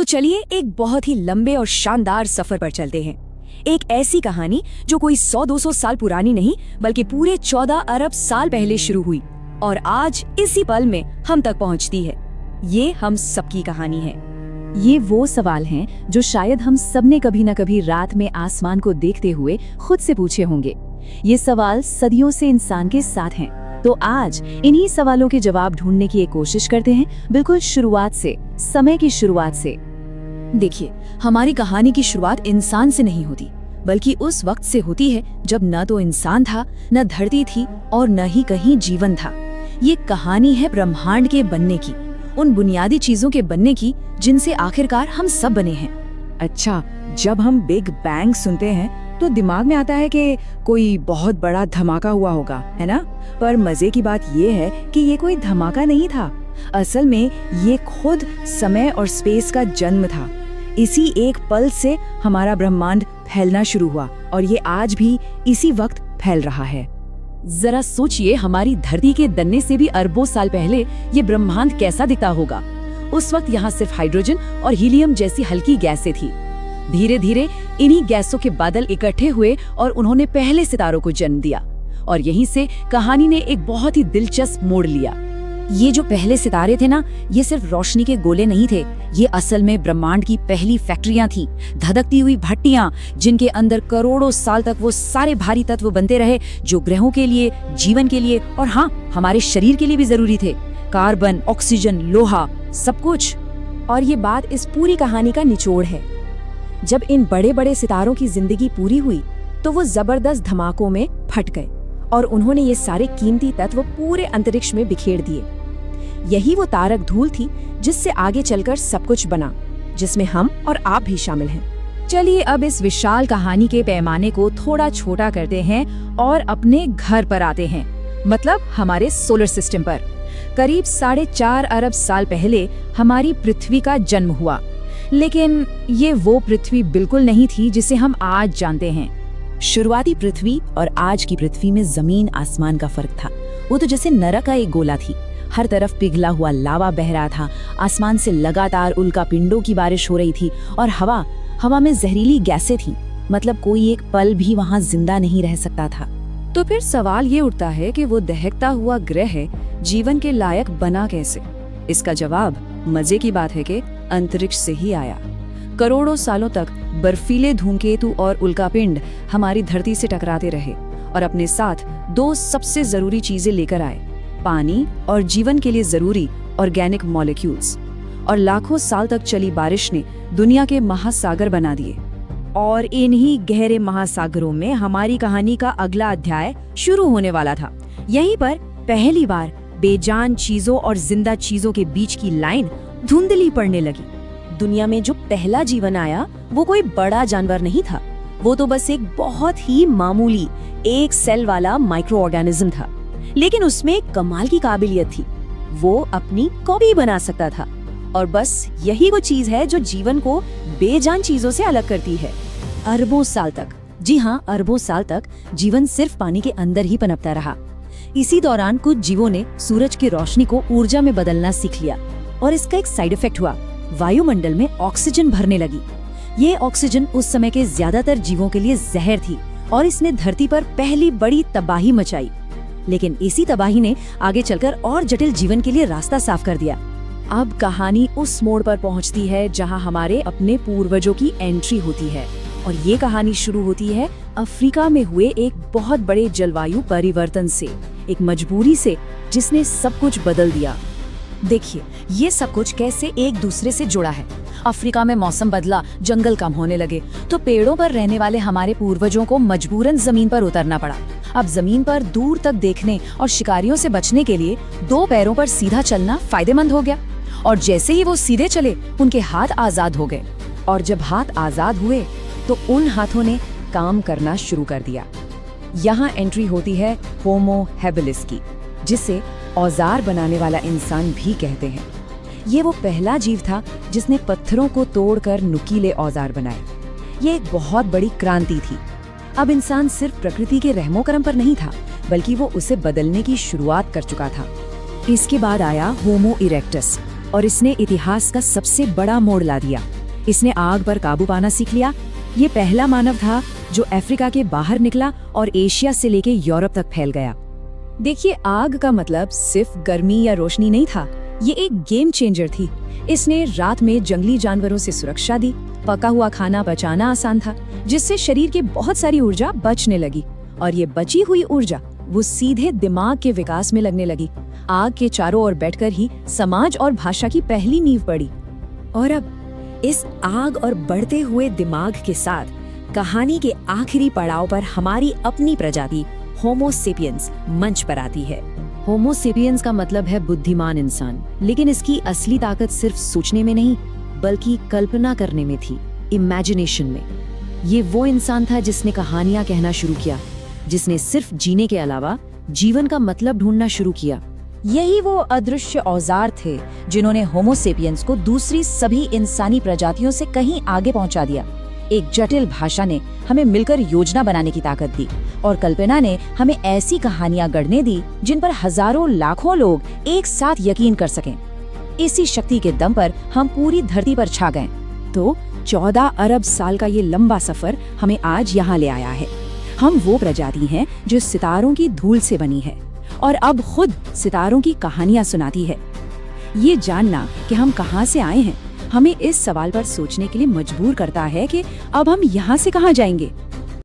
तो चलिए एक बहुत ही लंबे और शानदार सफर पर चलते हैं। एक ऐसी कहानी जो कोई 100-200 साल पुरानी नहीं बल्कि पूरे 14 अरब साल पहले शुरू हुई और आज इसी पल में हम तक पहुंचती है। ये हम सबकी कहानी है। ये वो सवाल हैं जो शायद हम सबने कभी न कभी रात में आसमान को देखते हुए खुद से पूछे होंगे। ये सवाल सदियों से इंसान के साथ हैं। तो आज इन्हीं सवालों के जवाब ढूंढने की एक कोशिश करते हैं, बिल्कुल शुरुआत से, समय की शुरुआत से। देखिए, हमारी कहानी की शुरुआत इंसान से नहीं होती बल्कि उस वक्त से होती है जब न तो इंसान था, न धरती थी और न ही कहीं जीवन था। ये कहानी है ब्रह्मांड के बनने की, उन बुनियादी चीजों के बनने की जिनसे आखिरकार हम सब बने हैं। अच्छा, जब हम बिग बैंग सुनते हैं तो दिमाग में आता है कि कोई बहुत बड़ा धमाका हुआ होगा, है ना? पर मजे की बात ये है कि ये कोई धमाका नहीं था। असल में ये खुद समय और स्पेस का जन्म था। इसी एक पल से हमारा ब्रह्मांड फैलना शुरू हुआ और ये आज भी इसी वक्त फैल रहा है। जरा सोचिए, हमारी धरती के बनने से भी अरबों साल पहले ये ब्रह्मांड कैसा दिखता होगा। उस वक्त यहाँ सिर्फ हाइड्रोजन और हीलियम जैसी हल्की गैसें थी। धीरे धीरे इन्हीं गैसों के बादल इकट्ठे हुए और उन्होंने पहले सितारों को जन्म दिया। और यहीं से कहानी ने एक बहुत ही दिलचस्प मोड़ लिया। ये जो पहले सितारे थे ना, ये सिर्फ रोशनी के गोले नहीं थे। ये असल में ब्रह्मांड की पहली फैक्ट्रियां थीं, धधकती हुई भट्टियां जिनके अंदर करोड़ों साल तक वो सारे भारी तत्व बनते रहे जो ग्रहों के लिए, जीवन के लिए और हाँ, हमारे शरीर के लिए भी जरूरी थे। कार्बन, ऑक्सीजन, लोहा, सब कुछ। और ये बात इस पूरी कहानी का निचोड़ है। जब इन बड़े बड़े सितारों की जिंदगी पूरी हुई तो वो जबरदस्त धमाकों में फट गए और उन्होंने ये सारे कीमती तत्व पूरे अंतरिक्ष में बिखेर दिए। यही वो तारक धूल थी जिससे आगे चलकर सब कुछ बना, जिसमें हम और आप भी शामिल हैं। चलिए अब इस विशाल कहानी के पैमाने को थोड़ा छोटा करते हैं और अपने घर पर आते हैं, मतलब हमारे सोलर सिस्टम पर। करीब 4.5 अरब साल पहले हमारी पृथ्वी का जन्म हुआ, लेकिन ये वो पृथ्वी बिल्कुल नहीं थी जिसे हम आज जानते हैं। शुरुआती पृथ्वी और आज की पृथ्वी में जमीन आसमान का फर्क था। वो तो जैसे नरक का एक गोला थी। हर तरफ पिघला हुआ लावा बह रहा था, आसमान से लगातार उल्का पिंडों की बारिश हो रही थी और हवा में जहरीली गैसें थीं। मतलब कोई एक पल भी वहाँ जिंदा नहीं रह सकता था। तो फिर सवाल ये उठता है कि वो दहकता हुआ ग्रह जीवन के लायक बना कैसे? इसका जवाब मजे की बात है कि अंतरिक्ष से ही आया। करोड़ों सालों तक बर्फीले धूमकेतु और उल्कापिंड हमारी धरती से टकराते रहे और अपने साथ दो सबसे जरूरी चीजें लेकर आए, पानी और जीवन के लिए जरूरी ऑर्गेनिक मॉलिक्यूल्स। और लाखों साल तक चली बारिश ने दुनिया के महासागर बना दिए। और इन्हीं गहरे महासागरों में हमारी कहानी का अगला अध्याय शुरू होने वाला था। यहीं पर पहली बार बेजान चीजों और जिंदा चीजों के बीच की लाइन धुंधली पड़ने लगी। दुनिया में जो पहला जीवन आया वो कोई बड़ा जानवर नहीं था, वो तो बस एक बहुत ही मामूली एक सेल वाला माइक्रो ऑर्गेनिज्म था। लेकिन उसमें एक कमाल की काबिलियत थी, वो अपनी कॉपी बना सकता था। और बस यही वो चीज है जो जीवन को बेजान चीजों से अलग करती है। अरबों साल तक, जी हाँ, अरबों साल तक जीवन सिर्फ पानी के अंदर ही पनपता रहा। इसी दौरान कुछ जीवों ने सूरज की रोशनी को ऊर्जा में बदलना सीख लिया और इसका एक साइड इफेक्ट हुआ, वायुमंडल में ऑक्सीजन भरने लगी। ये ऑक्सीजन उस समय के ज्यादातर जीवों के लिए जहर थी और इसने धरती पर पहली बड़ी तबाही मचाई। लेकिन इसी तबाही ने आगे चलकर और जटिल जीवन के लिए रास्ता साफ कर दिया। अब कहानी उस मोड़ पर पहुंचती है जहां हमारे अपने पूर्वजों की एंट्री होती है। और ये कहानी शुरू होती है अफ्रीका में हुए एक बहुत बड़े जलवायु परिवर्तन से, एक मजबूरी से जिसने सब कुछ बदल दिया। देखिए, ये सब कुछ कैसे एक दूसरे से जुड़ा है। अफ्रीका में मौसम बदला, जंगल कम होने लगे तो पेड़ों पर रहने वाले हमारे पूर्वजों को मजबूरन जमीन पर उतरना पड़ा। अब जमीन पर दूर तक देखने और शिकारियों से बचने के लिए 2 पैरों पर सीधा चलना फायदेमंद हो गया। और जैसे ही वो सीधे चले, उनके हाथ आजाद हो गए। और जब हाथ आजाद हुए तो उन हाथों ने काम करना शुरू कर दिया। यहाँ एंट्री होती है होमो हैबिलिस की, जिसे औजार बनाने वाला इंसान भी कहते हैं। ये वो पहला जीव था जिसने पत्थरों को तोड़कर नुकीले औजार बनाए। ये एक बहुत बड़ी क्रांति थी। अब इंसान सिर्फ प्रकृति के रहमो करम पर नहीं था, बल्कि वो उसे बदलने की शुरुआत कर चुका था। इसके बाद आया होमो इरेक्टस, और इसने इतिहास का सबसे बड़ा मोड़ ला दिया। इसने आग पर काबू पाना सीख लिया। ये पहला मानव था जो अफ्रीका के बाहर निकला और एशिया से लेके यूरोप तक फैल गया। देखिए, आग का मतलब सिर्फ गर्मी या रोशनी नहीं था, ये एक गेम चेंजर थी। इसने रात में जंगली जानवरों से सुरक्षा दी। पका हुआ खाना बचाना आसान था, जिससे शरीर की बहुत सारी ऊर्जा बचने लगी, और ये बची हुई ऊर्जा वो सीधे दिमाग के विकास में लगने लगी। आग के चारों ओर बैठकर ही समाज और भाषा की पहली नींव पड़ी। और अब इस आग और बढ़ते हुए दिमाग के साथ कहानी के आखिरी पड़ाव पर हमारी अपनी प्रजाति होमो सेपियंस मंच पर आती है। होमो सेपियंस का मतलब है बुद्धिमान इंसान, लेकिन इसकी असली ताकत सिर्फ सोचने में नहीं बल्कि कल्पना करने में थी, इमेजिनेशन में। ये वो इंसान था जिसने कहानियां कहना शुरू किया, जिसने सिर्फ जीने के अलावा जीवन का मतलब ढूंढना शुरू किया। यही वो अदृश्य औजार थे जिन्होंने होमो सेपियंस को दूसरी सभी इंसानी प्रजातियों से कहीं आगे पहुंचा दिया। एक जटिल भाषा ने हमें मिलकर योजना बनाने की ताकत दी, और कल्पना ने हमें ऐसी कहानियां गढ़ने दी जिन पर हजारों लाखों लोग एक साथ यकीन कर सकें। इसी शक्ति के दम पर हम पूरी धरती पर छा गए। तो 14 अरब साल का ये लंबा सफर हमें आज यहाँ ले आया है। हम वो प्रजाति हैं जो सितारों की धूल से बनी है और अब खुद सितारों की कहानियां सुनाती है। ये जानना कि हम कहाँ से आए हैं हमें इस सवाल पर सोचने के लिए मजबूर करता है कि अब हम यहाँ से कहाँ जाएंगे।